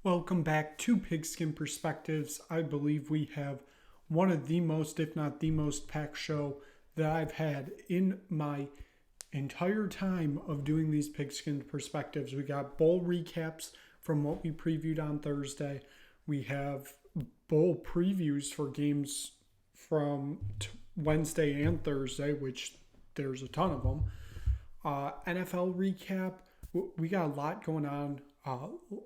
Welcome back to Pigskin Perspectives. I believe we have one of the most, if not the most, packed show that I've had in my entire time of doing these Pigskin Perspectives. We got bowl recaps from what we previewed on Thursday. We have bowl previews for games from Wednesday and Thursday, which there's a ton of them. NFL recap. We got a lot going on.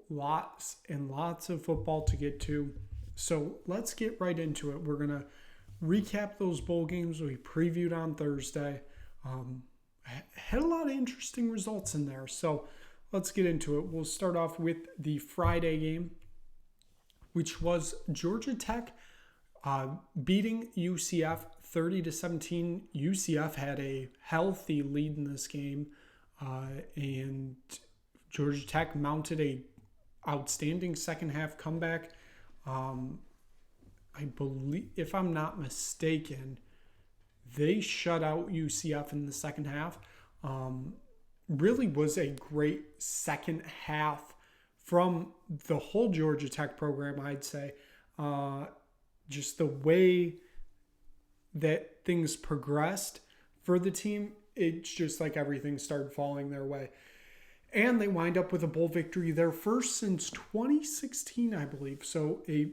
Lots and lots of football to get to. So let's get right into it. We're going to recap those bowl games we previewed on Thursday. Had a lot of interesting results in there. So let's get into it. We'll start off with the Friday game, which was Georgia Tech beating UCF 30-17. UCF had a healthy lead in this game, and Georgia Tech mounted a outstanding second half comeback. I believe, if I'm not mistaken, they shut out UCF in the second half. Really was a great second half from the whole Georgia Tech program, I'd say. Just the way that things progressed for the team, it's just like everything started falling their way. And they wind up with a bowl victory, their first since 2016, I believe. So a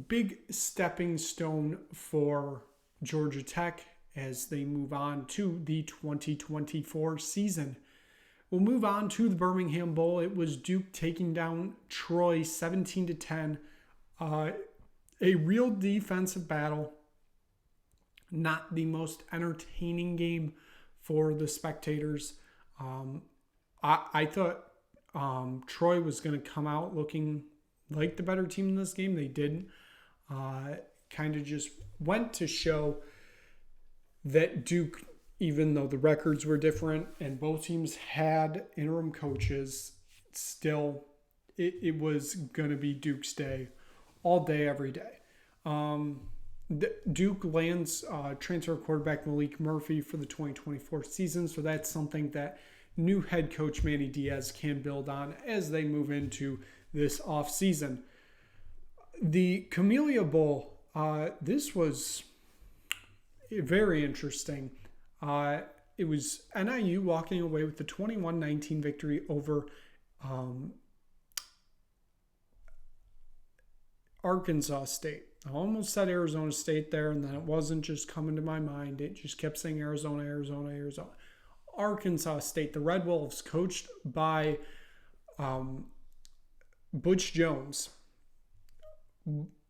big stepping stone for Georgia Tech as they move on to the 2024 season. We'll move on to the Birmingham Bowl. It was Duke taking down Troy 17-10. A real defensive battle. Not the most entertaining game for the spectators. I thought Troy was going to come out looking like the better team in this game. They didn't. Kind of just went to show that Duke, even though the records were different and both teams had interim coaches, still it was going to be Duke's day all day, every day. Duke lands transfer quarterback Malik Murphy for the 2024 season, so that's something that new head coach Manny Diaz can build on as they move into this offseason. The Camellia Bowl, this was very interesting. It was NIU walking away with the 21-19 victory over Arkansas State. I almost said Arizona State there, and then it wasn't just coming to my mind. It just kept saying Arizona. Arkansas State, the Red Wolves, coached by Butch Jones.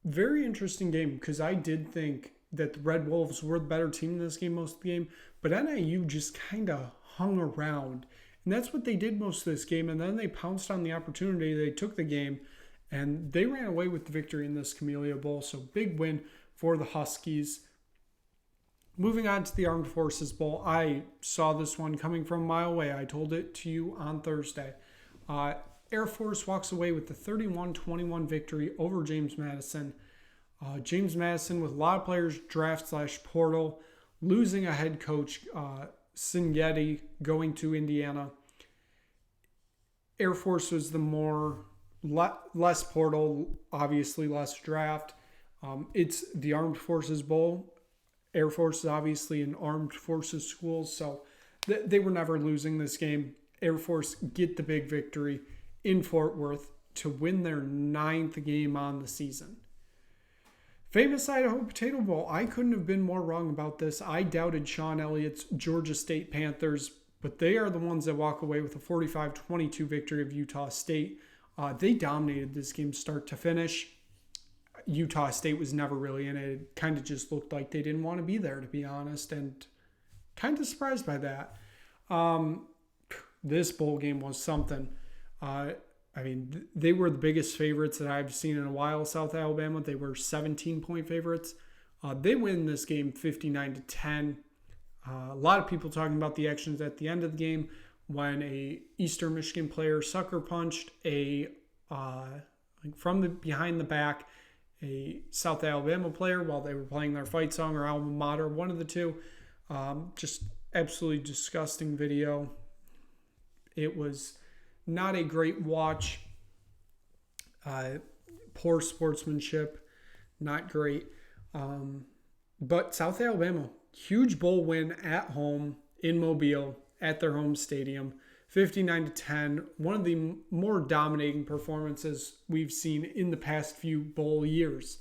Very interesting game because I did think that the Red Wolves were the better team in this game most of the game, but NIU just kind of hung around. And that's what they did most of this game, and then they pounced on the opportunity. They took the game, and they ran away with the victory in this Camellia Bowl. So big win for the Huskies. Moving on to the Armed Forces Bowl, I saw this one coming from a mile away. I told it to you on Thursday. Air Force walks away with the 31-21 victory over James Madison. James Madison with a lot of players draft/portal, losing a head coach, Singetti, going to Indiana. Air Force was the less portal, obviously less draft. It's the Armed Forces Bowl. Air Force is obviously an armed forces school, so they were never losing this game. Air Force get the big victory in Fort Worth to win their 9th game on the season. Famous Idaho Potato Bowl. I couldn't have been more wrong about this. I doubted Sean Elliott's Georgia State Panthers, but they are the ones that walk away with a 45-22 victory of Utah State. They dominated this game start to finish. Utah State was never really in it. It kind of just looked like they didn't want to be there, to be honest, and kind of surprised by that. This bowl game was something. They were the biggest favorites that I've seen in a while, South Alabama. They were 17-point favorites. They win this game 59-10. A lot of people talking about the actions at the end of the game when a Eastern Michigan player sucker punched from behind the back a South Alabama player while they were playing their fight song or alma mater, one of the two. Just absolutely disgusting video. It was not a great watch. Poor sportsmanship, not great. But South Alabama, huge bowl win at home in Mobile at their home stadium, 59-10. One of the more dominating performances we've seen in the past few bowl years.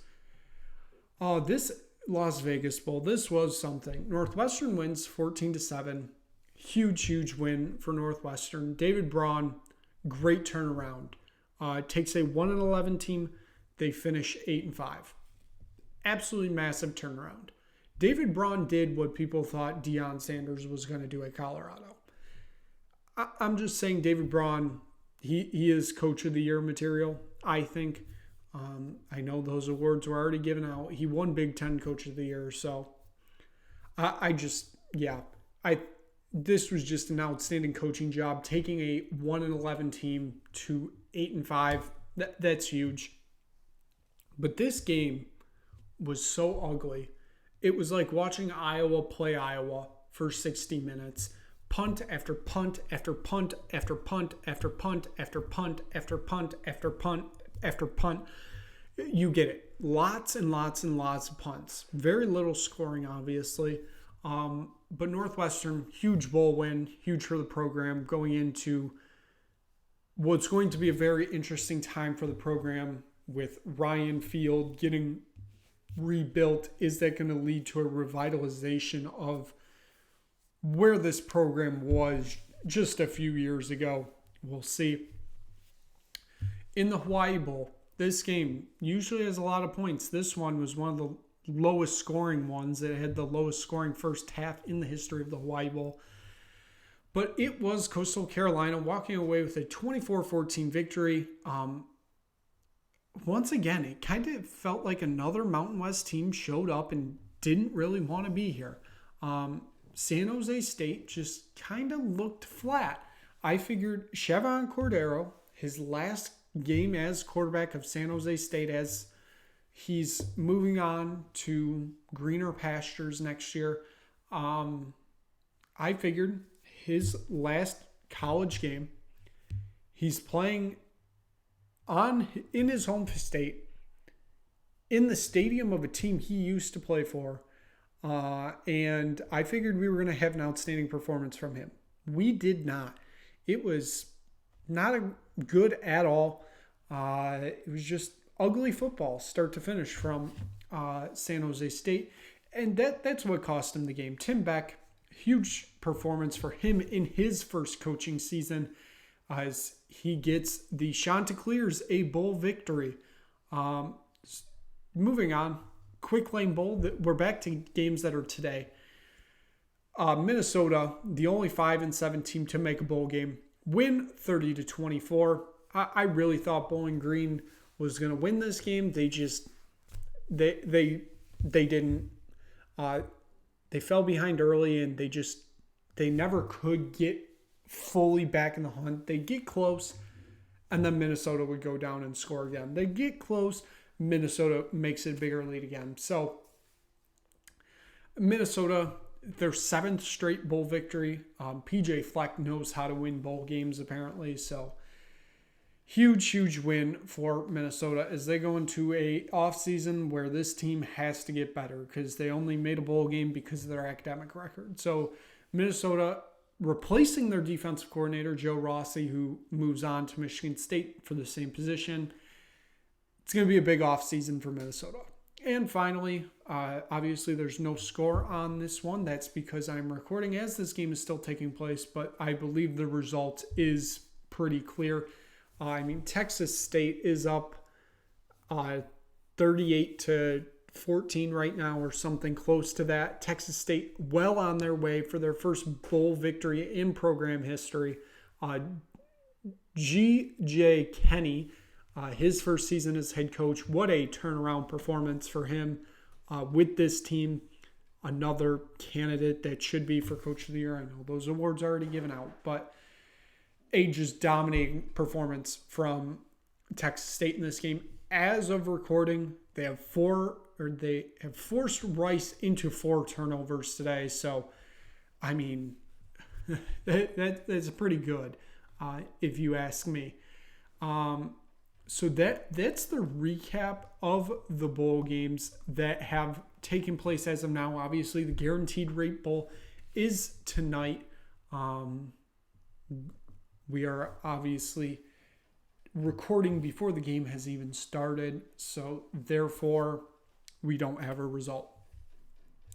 This Las Vegas Bowl, this was something. Northwestern wins 14-7. Huge win for Northwestern. David Braun, great turnaround. Takes a 1-11 team. They finish 8-5. Absolutely massive turnaround. David Braun did what people thought Deion Sanders was going to do at Colorado. I'm just saying David Braun, he is Coach of the Year material, I think. I know those awards were already given out. He won Big Ten Coach of the Year, so this was just an outstanding coaching job, taking a 1-11 team to 8-5. That's huge. But this game was so ugly. It was like watching Iowa play Iowa for 60 minutes. Punt after punt after punt after punt after punt after punt after punt after punt after punt. You get it. Lots and lots and lots of punts. Very little scoring, obviously. But Northwestern, huge bowl win, huge for the program, going into what's going to be a very interesting time for the program with Ryan Field getting rebuilt. Is that going to lead to a revitalization of where this program was just a few years ago? We'll see. In the Hawaii Bowl, this game usually has a lot of points. This one was one of the lowest scoring ones. It had the lowest scoring first half in the history of the Hawaii Bowl. But it was Coastal Carolina walking away with a 24-14 victory. Once again, it kind of felt like another Mountain West team showed up and didn't really want to be here. San Jose State just kind of looked flat. I figured Chevon Cordero, his last game as quarterback of San Jose State, as he's moving on to greener pastures next year. I figured his last college game, he's playing in his home state, in the stadium of a team he used to play for. And I figured we were going to have an outstanding performance from him. We did not. It was not good at all. It was just ugly football, start to finish, from San Jose State. And that's what cost him the game. Tim Beck, huge performance for him in his first coaching season, as he gets the Chanticleers a bowl victory. Moving on, Quick Lane Bowl. We're back to games that are today. Minnesota, the only 5-7 team to make a bowl game, win 30-24. I really thought Bowling Green was going to win this game. They didn't. They fell behind early, and they never could get fully back in the hunt. They get close, and then Minnesota would go down and score again. They get close, Minnesota makes it a bigger lead again. So Minnesota, their 7th straight bowl victory. PJ Fleck knows how to win bowl games, apparently. So huge win for Minnesota as they go into a offseason where this team has to get better, because they only made a bowl game because of their academic record. So Minnesota replacing their defensive coordinator, Joe Rossi, who moves on to Michigan State for the same position. It's going to be a big offseason for Minnesota. And finally, obviously there's no score on this one. That's because I'm recording as this game is still taking place, but I believe the result is pretty clear. Texas State is up 38-14 right now, or something close to that. Texas State well on their way for their first bowl victory in program history. G.J. Kenney, his first season as head coach. What a turnaround performance for him with this team. Another candidate that should be for Coach of the Year. I know those awards are already given out, but a just dominating performance from Texas State in this game. As of recording, they have forced Rice into 4 turnovers today. So, that's pretty good, if you ask me. So that's the recap of the bowl games that have taken place as of now. Obviously, the Guaranteed Rate Bowl is tonight. We are obviously recording before the game has even started, so therefore we don't have a result.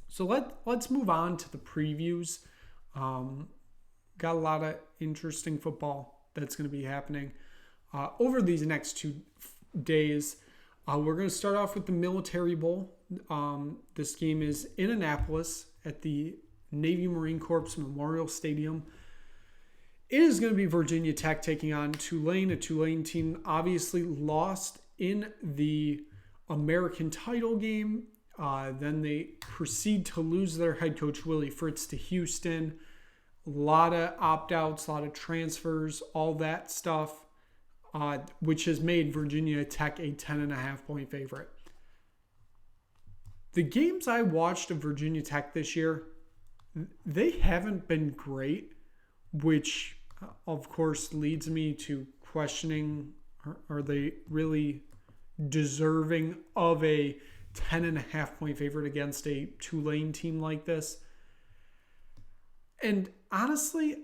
So let's move on to the previews. Got a lot of interesting football that's going to be happening over these next 2 days. We're going to start off with the Military Bowl. This game is in Annapolis at the Navy Marine Corps Memorial Stadium. It is going to be Virginia Tech taking on Tulane, a Tulane team obviously lost in the American title game. Then they proceed to lose their head coach, Willie Fritz, to Houston. A lot of opt-outs, a lot of transfers, all that stuff, which has made Virginia Tech a 10.5-point favorite. The games I watched of Virginia Tech this year, they haven't been great, which of course leads me to questioning, are they really deserving of a 10.5-point favorite against a Tulane team like this? And honestly,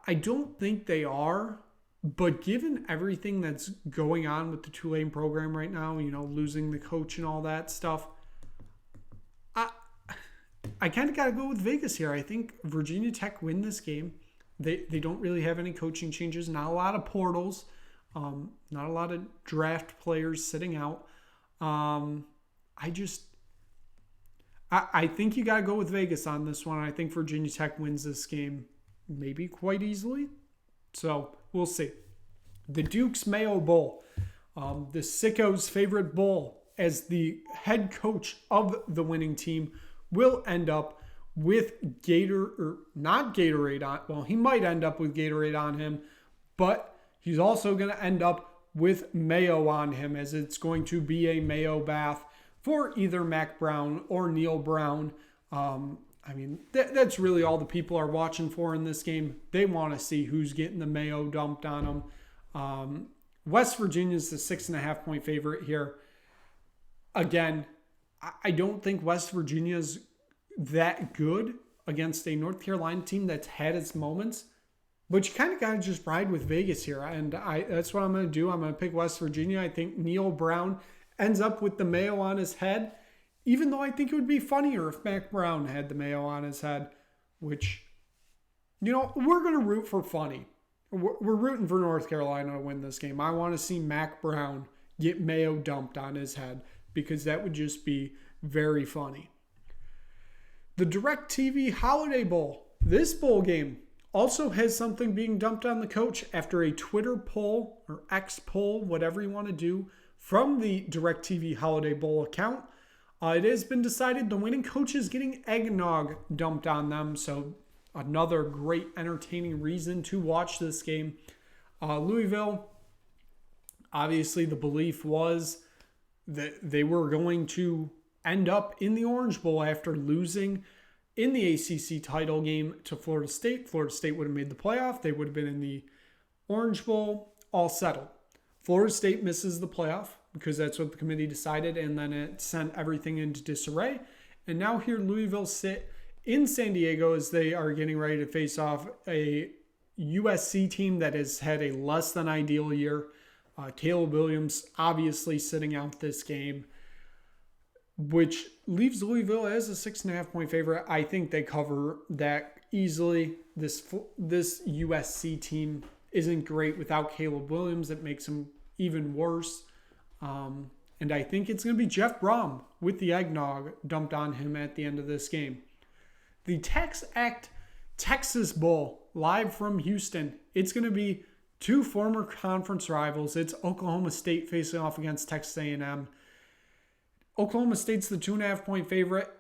I don't think they are, but given everything that's going on with the Tulane program right now, losing the coach and all that stuff, I kind of got to go with Vegas here. I think Virginia Tech win this game. They don't really have any coaching changes, not a lot of portals, not a lot of draft players sitting out. I think you got to go with Vegas on this one. I think Virginia Tech wins this game maybe quite easily. So we'll see. The Duke's Mayo Bowl, the Sicko's favorite bowl, as the head coach of the winning team will end up with not Gatorade on. Well, he might end up with Gatorade on him, but he's also going to end up with mayo on him, as it's going to be a mayo bath for either Mac Brown or Neil Brown. That's really all the people are watching for in this game. They want to see who's getting the mayo dumped on them. West Virginia's the 6.5-point favorite here. Again, I don't think West Virginia's that good against a North Carolina team that's had its moments. But you kind of got to just ride with Vegas here. And that's what I'm going to do. I'm going to pick West Virginia. I think Neil Brown ends up with the mayo on his head, even though I think it would be funnier if Mac Brown had the mayo on his head, which, we're going to root for funny. We're rooting for North Carolina to win this game. I want to see Mac Brown get mayo dumped on his head, because that would just be very funny. The DirecTV Holiday Bowl. This bowl game also has something being dumped on the coach after a Twitter poll or X poll, whatever you want to do, from the DirecTV Holiday Bowl account. It has been decided the winning coach is getting eggnog dumped on them. So another great entertaining reason to watch this game. Louisville, obviously the belief was that they were going to end up in the Orange Bowl after losing in the ACC title game to Florida State. Florida State would have made the playoff. They would have been in the Orange Bowl, all settled. Florida State misses the playoff because that's what the committee decided, and then it sent everything into disarray. And now here Louisville sit in San Diego as they are getting ready to face off a USC team that has had a less than ideal year. Caleb Williams obviously sitting out this game, which leaves Louisville as a 6.5-point favorite. I think they cover that easily. This USC team isn't great without Caleb Williams. It makes him even worse. And I think it's going to be Jeff Brom with the eggnog dumped on him at the end of this game. The TexAct Texas Bowl, live from Houston. It's going to be two former conference rivals. It's Oklahoma State facing off against Texas A&M. Oklahoma State's the 2.5-point favorite.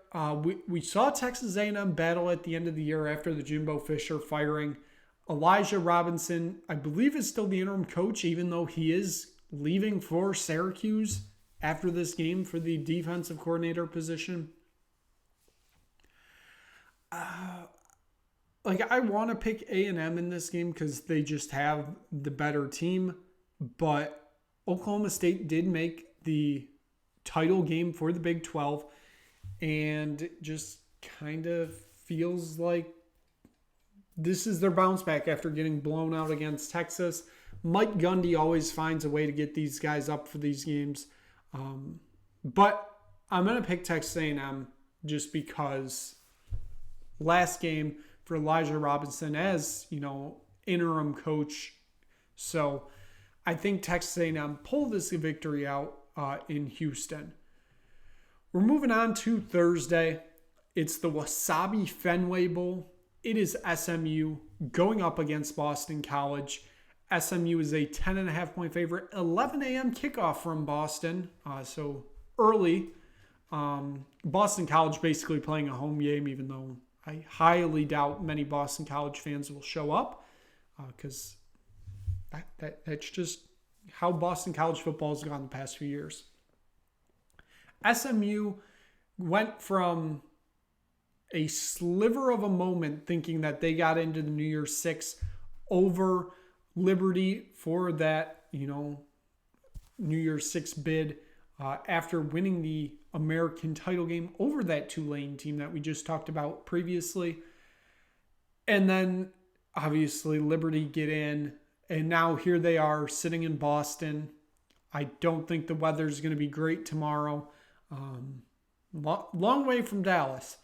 We saw Texas A&M battle at the end of the year after the Jimbo Fisher firing. Elijah Robinson, I believe, is still the interim coach, even though he is leaving for Syracuse after this game for the defensive coordinator position. I want to pick A&M in this game because they just have the better team, but Oklahoma State did make the title game for the Big 12, and it just kind of feels like this is their bounce back after getting blown out against Texas. Mike Gundy always finds a way to get these guys up for these games. But I'm going to pick Texas A&M just because last game for Elijah Robinson as, interim coach. So I think Texas A&M pull this victory out in Houston. We're moving on to Thursday. It's the Wasabi Fenway Bowl. It is SMU going up against Boston College. SMU is a 10.5-point favorite. 11 a.m. kickoff from Boston. So early. Boston College basically playing a home game, even though I highly doubt many Boston College fans will show up. Because that's just how Boston College football has gone the past few years. SMU went from a sliver of a moment thinking that they got into the New Year's Six over Liberty for that, New Year's Six bid after winning the American title game over that Tulane team that we just talked about previously. And then obviously Liberty get in, and now here they are sitting in Boston. I don't think the weather's going to be great tomorrow. Long way from Dallas.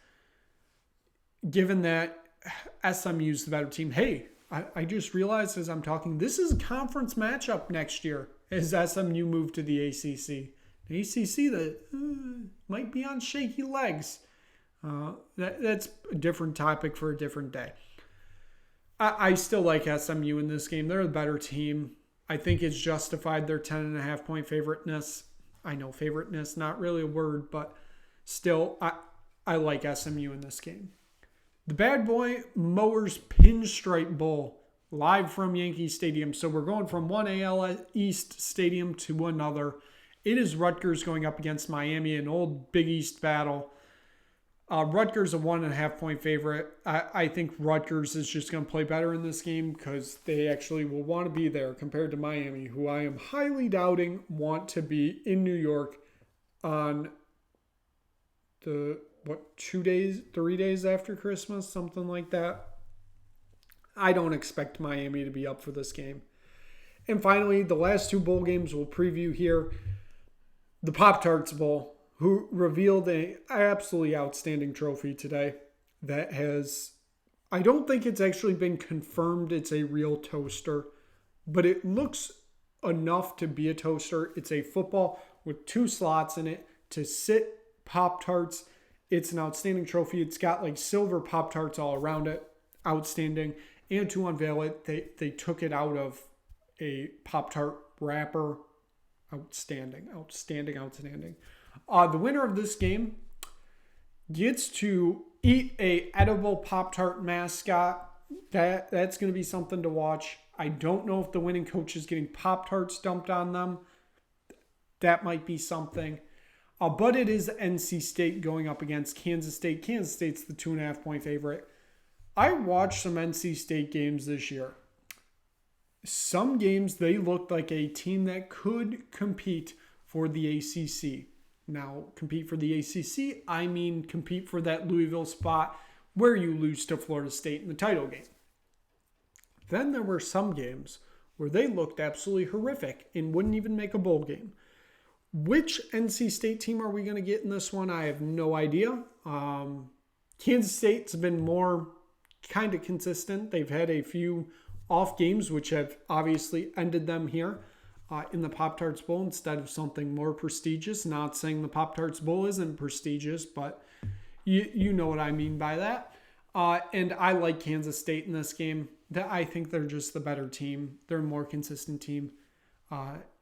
Given that SMU's the better team. Hey, I just realized as I'm talking, this is a conference matchup next year as SMU move to the ACC. The ACC that might be on shaky legs. That's a different topic for a different day. I still like SMU in this game. They're the better team. I think it's justified their 10.5-point favoriteness. I know favoriteness, not really a word, but still, I like SMU in this game. The Bad Boy Mowers Pinstripe Bowl, live from Yankee Stadium. So we're going from one AL East stadium to another. It is Rutgers going up against Miami, an old Big East battle. Rutgers a 1.5-point favorite. I think Rutgers is just going to play better in this game because they actually will want to be there compared to Miami, who I am highly doubting want to be in New York on the 3 days after Christmas, something like that. I don't expect Miami to be up for this game. And finally, the last two bowl games we'll preview here. The Pop-Tarts Bowl, who revealed an absolutely outstanding trophy today that has, I don't think it's actually been confirmed it's a real toaster, but it looks enough to be a toaster. It's a football with 2 slots in it to sit Pop-Tarts. It's an outstanding trophy. It's got like silver Pop-Tarts all around it. Outstanding. And to unveil it, they took it out of a Pop-Tart wrapper. Outstanding. The winner of this game gets to eat a edible Pop-Tart mascot. That's going to be something to watch. I don't know if the winning coach is getting Pop-Tarts dumped on them. That might be something. But it is NC State going up against Kansas State. Kansas State's the 2.5-point favorite. I watched some NC State games this year. Some games, they looked like a team that could compete for the ACC. Now, compete for the ACC, I mean compete for that Louisville spot where you lose to Florida State in the title game. Then there were some games where they looked absolutely horrific and wouldn't even make a bowl game. Which NC State team are we going to get in this one? I have no idea. Kansas State's been more kind of consistent. They've had a few off games, which have obviously ended them here in the Pop-Tarts Bowl instead of something more prestigious. Not saying the Pop-Tarts Bowl isn't prestigious, but you know what I mean by that. And I like Kansas State in this game. I think they're just the better team. They're a more consistent team.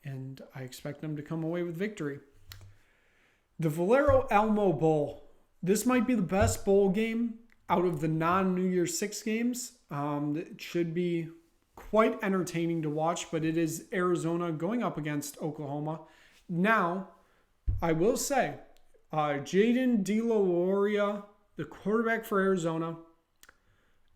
And I expect them to come away with victory. The Valero Elmo Bowl. This might be the best bowl game out of the non-New Year's Six games. It should be quite entertaining to watch, but it is Arizona going up against Oklahoma. Now, I will say, Jaden DeLaurier, the quarterback for Arizona,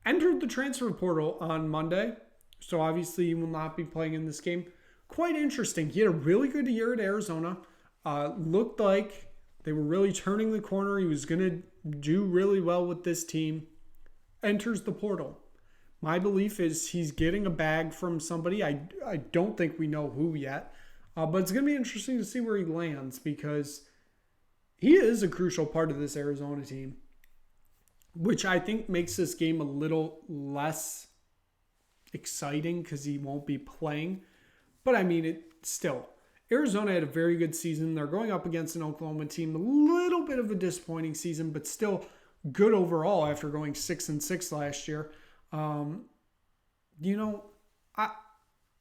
entered the transfer portal on Monday, so obviously he will not be playing in this game. quite interesting. He had a really good year at Arizona. Looked like they were really turning the corner. He was going to do really well with this team. Enters the portal. My belief is he's getting a bag from somebody. I don't think we know who yet. But it's going to be interesting to see where he lands because he is a crucial part of this Arizona team, which I think makes this game a little less exciting because he won't be playing. But I mean, Arizona had a very good season. They're going up against an Oklahoma team, a little bit of a disappointing season, but still good overall after going 6-6 last year.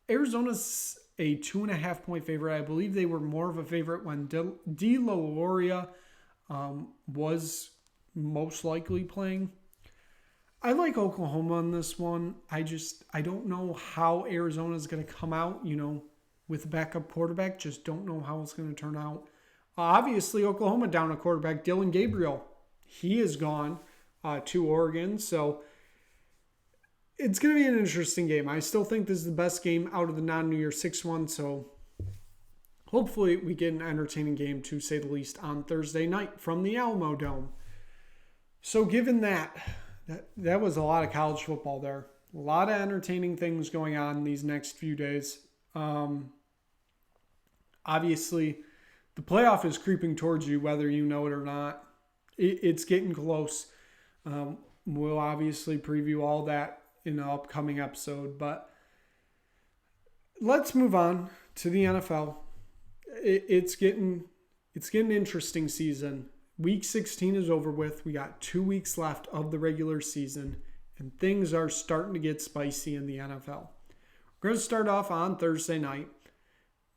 Arizona's a 2.5-point favorite. I believe they were more of a favorite when De La Loria was most likely playing. I like Oklahoma on this one. I don't know how Arizona is going to come out, with a backup quarterback. Just don't know how it's going to turn out. Obviously, Oklahoma down a quarterback, Dylan Gabriel. He is gone to Oregon, so it's going to be an interesting game. I still think this is the best game out of the non-New Year 6 one, so hopefully we get an entertaining game, to say the least, on Thursday night from the Alamo Dome. So given that was a lot of college football there. A lot of entertaining things going on these next few days. Obviously, the playoff is creeping towards you, whether you know it or not. It's getting close. We'll obviously preview all that in an upcoming episode, but let's move on to the NFL. It's getting an interesting season. Week 16 is over with. We got 2 weeks left of the regular season, and things are starting to get spicy in the NFL. We're going to start off on Thursday night,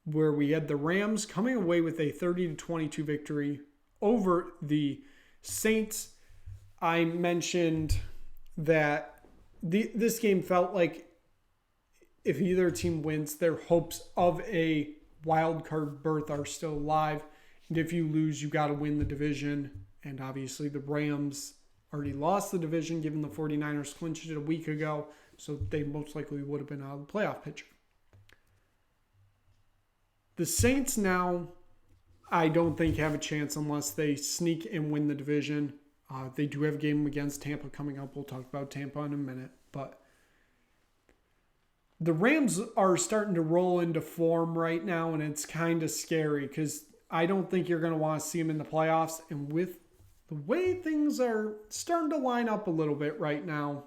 where we had the Rams coming away with a 30-22 victory over the Saints. I mentioned that this game felt like if either team wins, their hopes of a wild card berth are still alive. And if you lose, you got to win the division. And obviously the Rams already lost the division, given the 49ers clinched it a week ago. So they most likely would have been out of the playoff picture. The Saints now, I don't think have a chance unless they sneak and win the division. They do have a game against Tampa coming up. We'll talk about Tampa in a minute. But the Rams are starting to roll into form right now, and it's kind of scary because I don't think you're going to want to see them in the playoffs. And with the way things are starting to line up a little bit right now,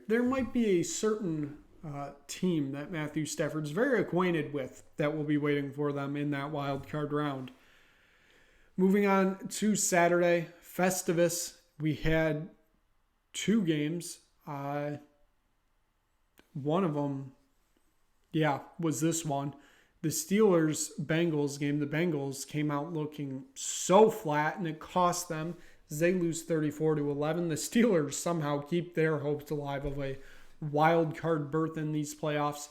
there might be a certain team that Matthew Stafford's very acquainted with that will be waiting for them in that wild card round. Moving on to Saturday, Festivus. We had 2 games. One of them, was this one. The Steelers-Bengals game. The Bengals came out looking so flat, and it cost them as they lose 34-11. The Steelers somehow keep their hopes alive of a wild card berth in these playoffs.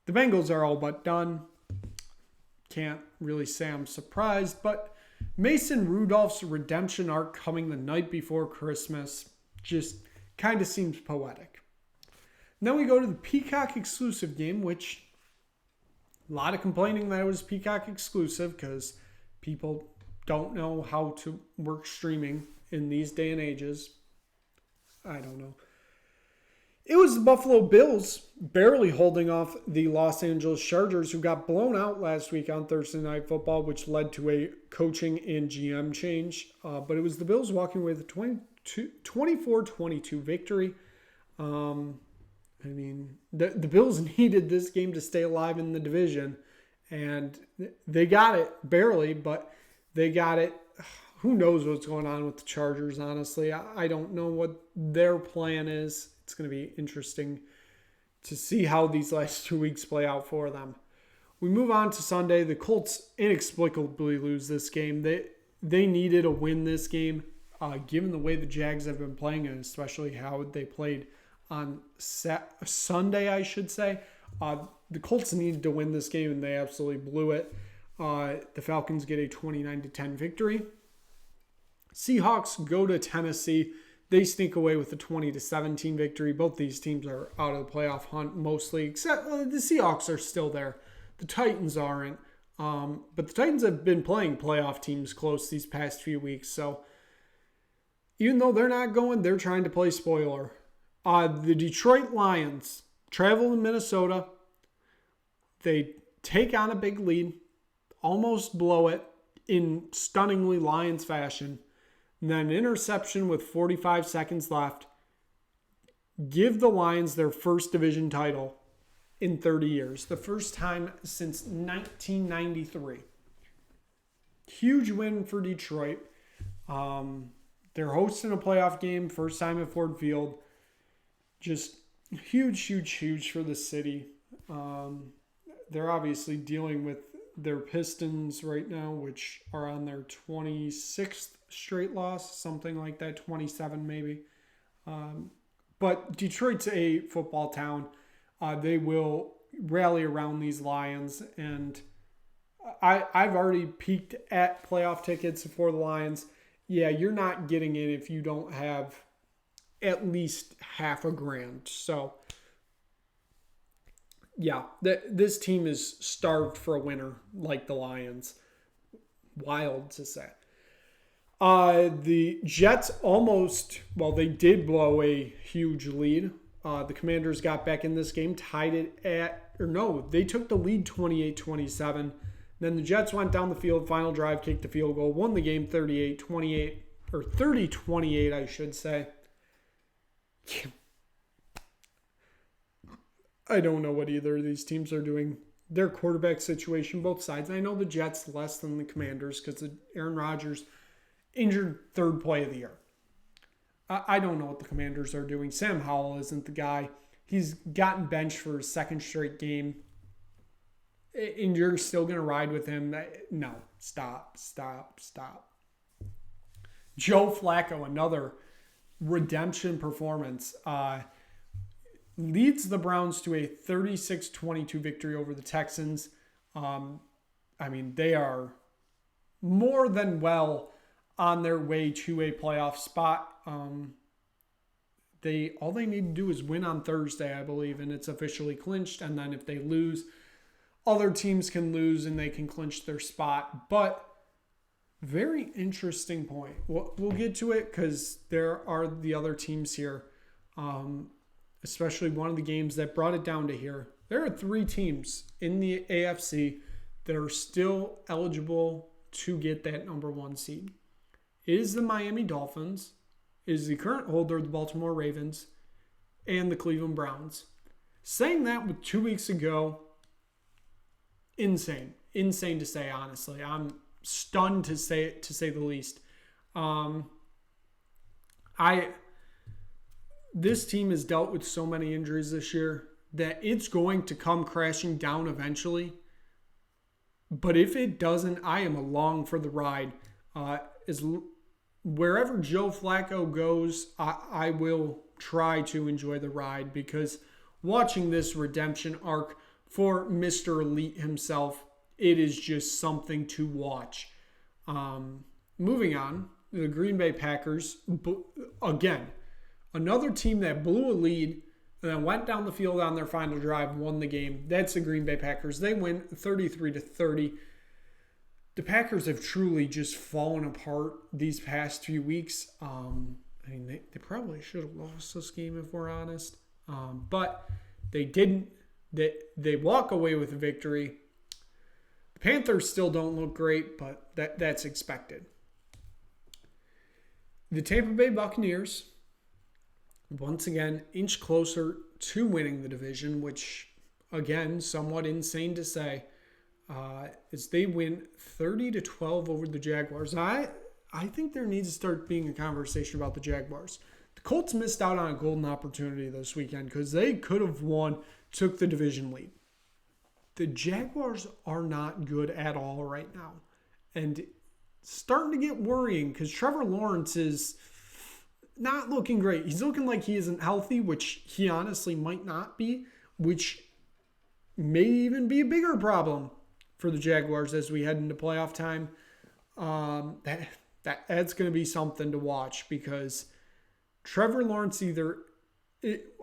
The Bengals are all but done. Can't really say I'm surprised, but Mason Rudolph's redemption arc coming the night before Christmas just kind of seems poetic. And then we go to the Peacock exclusive game, which a lot of complaining that it was Peacock exclusive because people don't know how to work streaming in these day and ages. I don't know. It was the Buffalo Bills barely holding off the Los Angeles Chargers, who got blown out last week on Thursday Night Football, which led to a coaching and GM change. But it was the Bills walking away with a 24-22 victory. The Bills needed this game to stay alive in the division, and they got it barely, but they got it. Who knows what's going on with the Chargers, honestly. I don't know what their plan is. It's going to be interesting to see how these last 2 weeks play out for them. We move on to Sunday. The Colts inexplicably lose this game. They needed a win this game, given the way the Jags have been playing, and especially how they played on Sunday, I should say. The Colts needed to win this game, and they absolutely blew it. The Falcons get a 29-10 victory. Seahawks go to Tennessee. They sneak away with a 20-17 victory. Both these teams are out of the playoff hunt mostly, except the Seahawks are still there. The Titans aren't. But the Titans have been playing playoff teams close these past few weeks. So even though they're not going, they're trying to play spoiler. The Detroit Lions travel to Minnesota. They take on a big lead, almost blow it in stunningly Lions fashion. And then an interception with 45 seconds left. Give the Lions their first division title in 30 years. The first time since 1993. Huge win for Detroit. They're hosting a playoff game, first time at Ford Field. Just huge for the city. They're obviously dealing with their Pistons right now, which are on their 26th straight loss, something like that, 27 maybe. But Detroit's a football town. They will rally around these Lions, and I've already peeked at playoff tickets for the Lions. Yeah, you're not getting in if you don't have at least $500,000. So, yeah, this team is starved for a winner like the Lions. Wild to say. The Jets they did blow a huge lead. The Commanders got back in this game, tied it they took the lead 28-27. Then the Jets went down the field, final drive, kicked a field goal, won the game 30-28, or 30-28, I should say. I don't know what either of these teams are doing. Their quarterback situation, both sides. I know the Jets less than the Commanders because Aaron Rodgers injured third play of the year. I don't know what the Commanders are doing. Sam Howell isn't the guy. He's gotten benched for his second straight game. And you're still going to ride with him. No, stop. Joe Flacco, another redemption performance, leads the Browns to a 36-22 victory over the Texans. They are more than well on their way to a playoff spot. All they need to do is win on Thursday, I believe, and it's officially clinched. And then if they lose, other teams can lose and they can clinch their spot. But very interesting point. We'll get to it because there are the other teams here, especially one of the games that brought it down to here. There are 3 teams in the AFC that are still eligible to get that number 1 seed. It is the Miami Dolphins, it is the current holder of the Baltimore Ravens, and the Cleveland Browns. Saying that with 2 weeks ago, insane to say, honestly. I'm stunned to say the least. This team has dealt with so many injuries this year that it's going to come crashing down eventually. But if it doesn't, I am along for the ride. Wherever Joe Flacco goes, I will try to enjoy the ride because watching this redemption arc for Mr. Elite himself, it is just something to watch. Moving on, the Green Bay Packers, again, another team that blew a lead and then went down the field on their final drive, won the game. That's the Green Bay Packers. They win 33-30. The Packers have truly just fallen apart these past few weeks. They probably should have lost this game if we're honest. But they didn't. They walk away with a victory. The Panthers still don't look great, but that's expected. The Tampa Bay Buccaneers, once again, inch closer to winning the division, which, again, somewhat insane to say, as they win 30-12 over the Jaguars. I think there needs to start being a conversation about the Jaguars. The Colts missed out on a golden opportunity this weekend because they could have won, took the division lead. The Jaguars are not good at all right now. And it's starting to get worrying because Trevor Lawrence is not looking great. He's looking like he isn't healthy, which he honestly might not be, which may even be a bigger problem for the Jaguars as we head into playoff time. That's going to be something to watch because Trevor Lawrence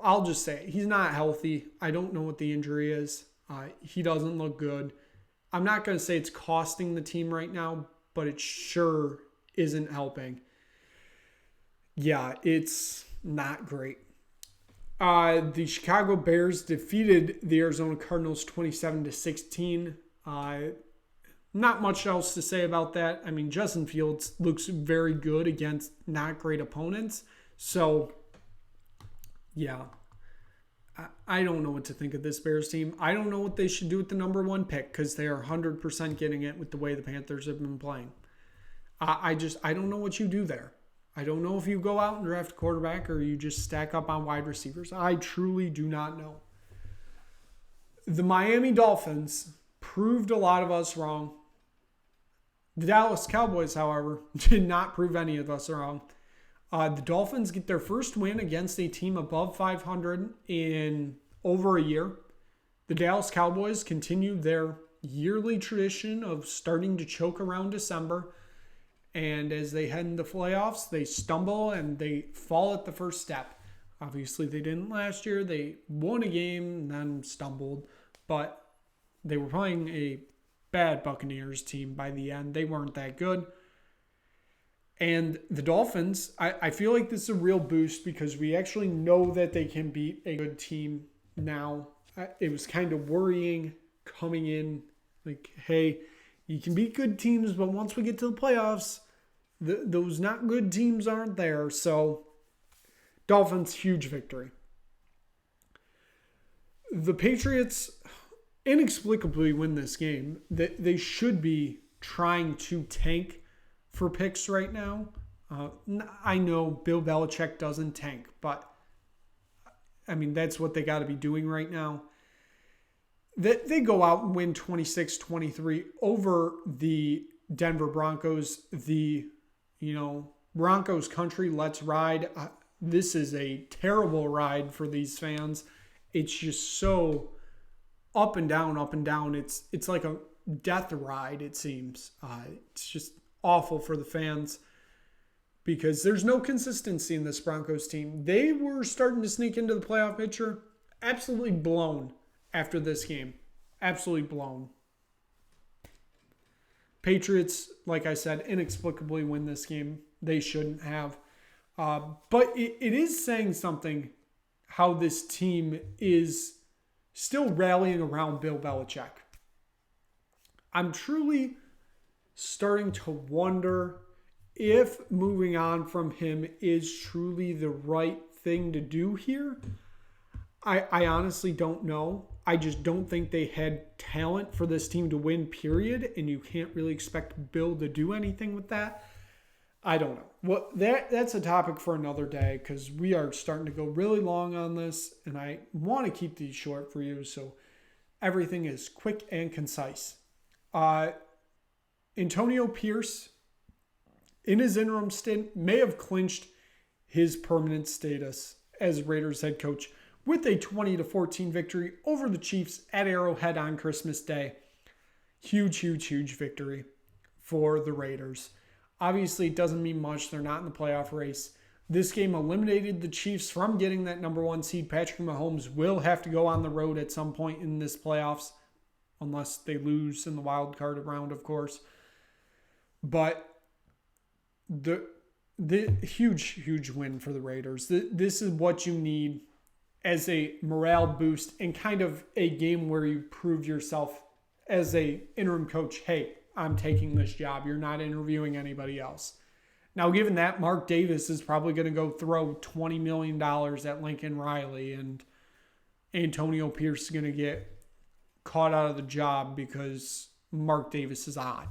I'll just say he's not healthy. I don't know what the injury is. He doesn't look good. I'm not going to say it's costing the team right now, but it sure isn't helping. Yeah, it's not great. The Chicago Bears defeated the Arizona Cardinals 27-16. Not much else to say about that. I mean, Justin Fields looks very good against not great opponents. So, yeah. I don't know what to think of this Bears team. I don't know what they should do with the number 1 pick because they are 100% getting it with the way the Panthers have been playing. I don't know what you do there. I don't know if you go out and draft a quarterback or you just stack up on wide receivers. I truly do not know. The Miami Dolphins proved a lot of us wrong. The Dallas Cowboys, however, did not prove any of us wrong. The Dolphins get their first win against a team above 500 in over a year. The Dallas Cowboys continue their yearly tradition of starting to choke around December. And as they head into playoffs, they stumble and they fall at the first step. Obviously, they didn't last year. They won a game and then stumbled. But they were playing a bad Buccaneers team by the end. They weren't that good. And the Dolphins, I feel like this is a real boost because we actually know that they can beat a good team now. It was kind of worrying coming in, like, hey, you can beat good teams, but once we get to the playoffs, those not good teams aren't there. So, Dolphins, huge victory. The Patriots inexplicably win this game. They should be trying to tank for picks right now. I know Bill Belichick doesn't tank, but I mean, that's what they got to be doing right now. They go out and win 26-23 over the Denver Broncos. Broncos country, let's ride. This is a terrible ride for these fans. It's just so up and down, up and down. It's like a death ride, it seems. It's just awful for the fans because there's no consistency in this Broncos team. They were starting to sneak into the playoff picture. Absolutely blown after this game. Absolutely blown. Patriots, like I said, inexplicably win this game. They shouldn't have. But it is saying something how this team is still rallying around Bill Belichick. I'm truly starting to wonder if moving on from him is truly the right thing to do here. I honestly don't know. I just don't think they had talent for this team to win, period. And you can't really expect Bill to do anything with that. I don't know. Well, that's a topic for another day because we are starting to go really long on this. And I want to keep these short for you so everything is quick and concise. Antonio Pierce, in his interim stint, may have clinched his permanent status as Raiders head coach with a 20-14 victory over the Chiefs at Arrowhead on Christmas Day. Huge, huge, huge victory for the Raiders. Obviously, it doesn't mean much. They're not in the playoff race. This game eliminated the Chiefs from getting that number 1 seed. Patrick Mahomes will have to go on the road at some point in this playoffs, unless they lose in the wild card round, of course. But the huge, huge win for the Raiders. This is what you need as a morale boost and kind of a game where you prove yourself as a interim coach. Hey, I'm taking this job. You're not interviewing anybody else. Now, given that, Mark Davis is probably going to go throw $20 million at Lincoln Riley, and Antonio Pierce is going to get caught out of the job because Mark Davis is on.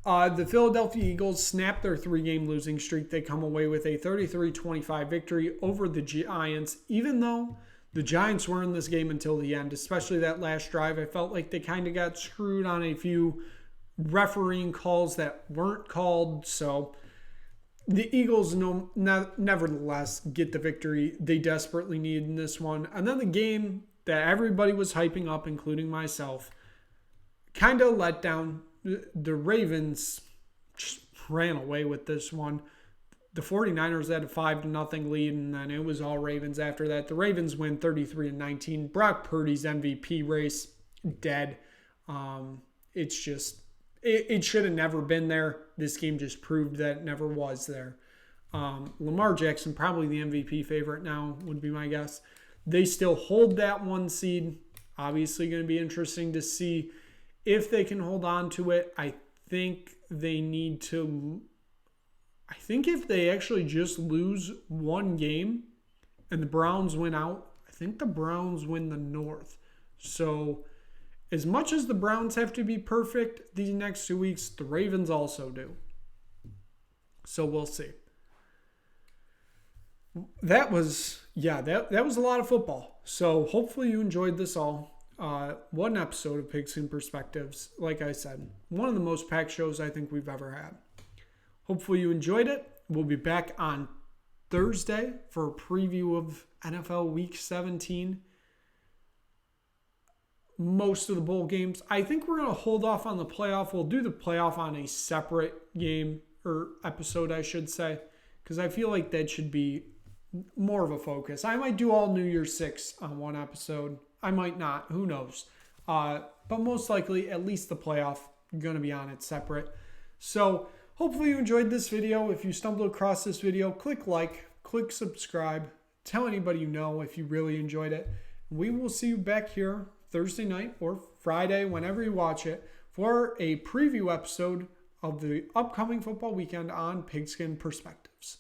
The Philadelphia Eagles snapped their 3-game losing streak. They come away with a 33-25 victory over the Giants, even though the Giants were in this game until the end, especially that last drive. I felt like they kind of got screwed on a few refereeing calls that weren't called. So the Eagles, nevertheless, get the victory they desperately need in this one. And then the game that everybody was hyping up, including myself, kind of let down. The Ravens just ran away with this one. the 49ers had a 5-0 lead, and then it was all Ravens after that. The Ravens win 33-19. Brock Purdy's MVP race, dead. It's just, it should have never been there. This game just proved that it never was there. Lamar Jackson, probably the MVP favorite now, would be my guess. They still hold that 1 seed. Obviously going to be interesting to see if they can hold on to it. I think if they actually just lose 1 game and the Browns win out, I think the Browns win the North. So as much as the Browns have to be perfect these next 2 weeks, the Ravens also do. So we'll see. That was a lot of football. So hopefully you enjoyed this all. One episode of Pigskin Perspectives. Like I said, one of the most packed shows I think we've ever had. Hopefully you enjoyed it. We'll be back on Thursday for a preview of NFL Week 17. Most of the bowl games. I think we're going to hold off on the playoff. We'll do the playoff on a separate game or episode, I should say, because I feel like that should be more of a focus. I might do all New Year's 6 on one episode. I might not. Who knows? But most likely, at least the playoff, going to be on it separate. So hopefully you enjoyed this video. If you stumbled across this video, click like, click subscribe. Tell anybody you know if you really enjoyed it. We will see you back here Thursday night or Friday, whenever you watch it, for a preview episode of the upcoming football weekend on Pigskin Perspectives.